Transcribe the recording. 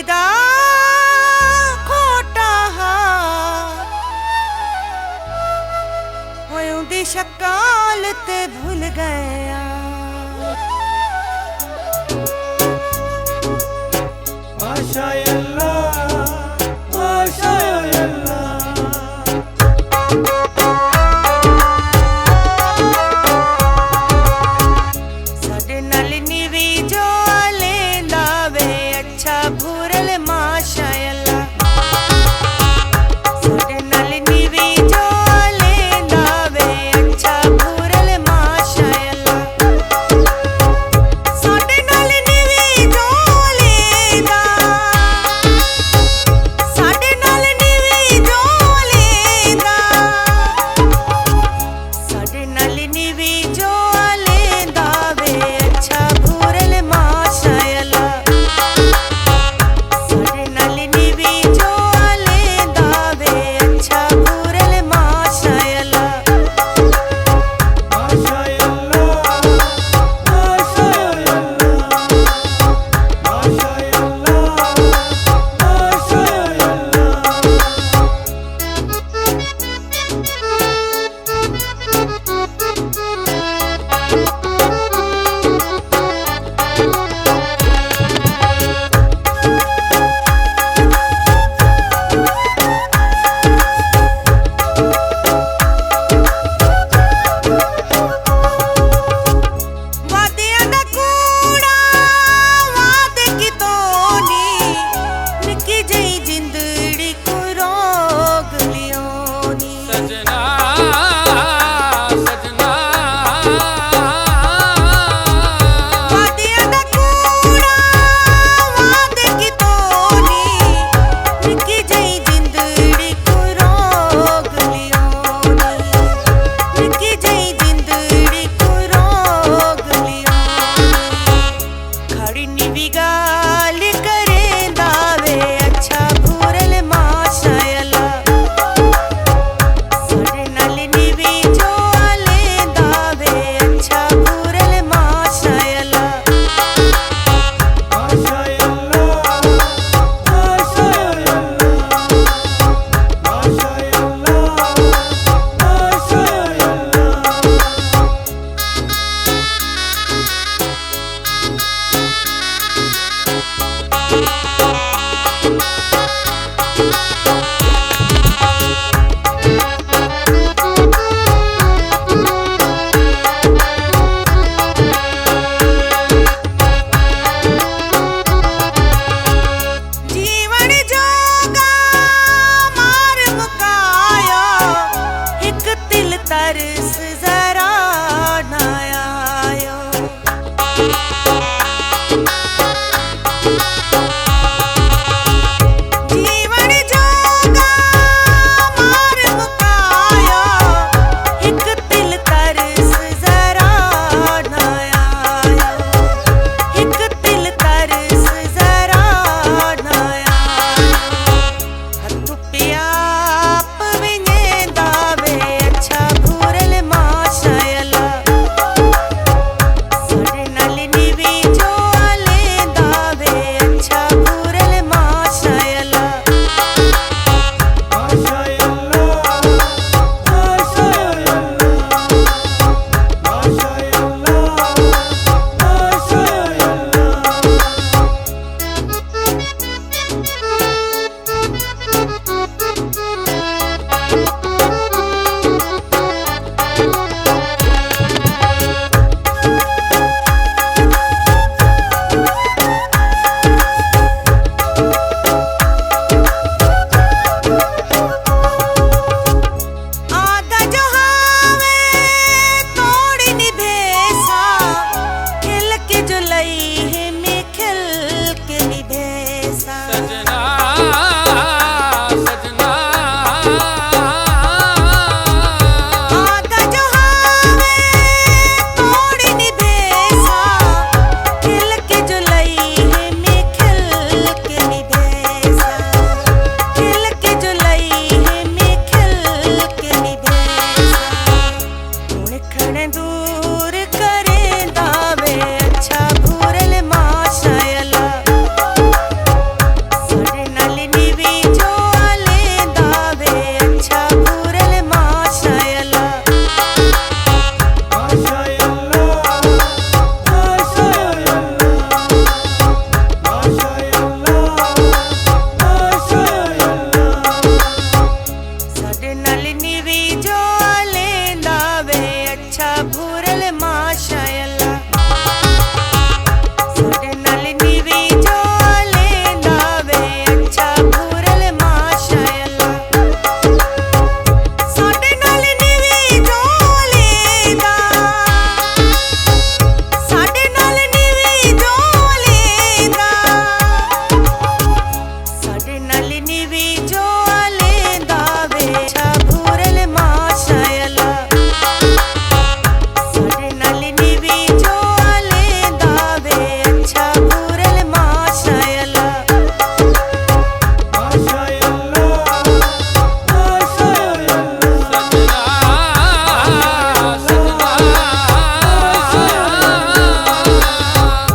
दा खोटा हा उदी शकाल ते भूल गया। माशा अल्लाह माशा अल्लाह साडे नाल नीवी जो लेंदा वे अच्छा भूरल माशा अल्लाह। साडे नाल नीवी जो लेंदा वे अच्छा भूरल माशा अल्लाह। साडे नाल नीवी जो लेंदा साडे नाल नीवी जो लेंदा साडे नाल नीवी जो लेंदा वे अच्छा भूरल माशा अल्लाह। साडे नाल नीवी जो लेंदा वे अच्छा भूरल माशा अल्लाह। माशा अल्लाह माशा अल्लाह माशा अल्लाह माशा वादियां दा कूड़ा वाद कितों नी निक्की जही जिंदड़ी को रोग लियोनी। सजना सजना वादियां दा कूड़ा वाद कितों नी निक्की जही जिंदड़ी को रोग लियोनी। निक्की जही जिंदड़ी को रोग लियोनी। खड़ी नीवी गाल करेंदा वे अच्छा भूरल माशा अल्लाह। साडे नाल नीवी जो लेंदा वे अच्छा भूरल माशा अल्लाह। माशा अल्लाह माशा अल्लाह माशा अल्लाह माशा अल्लाह जीवन जोगा मार मुकाया एक तिल तरस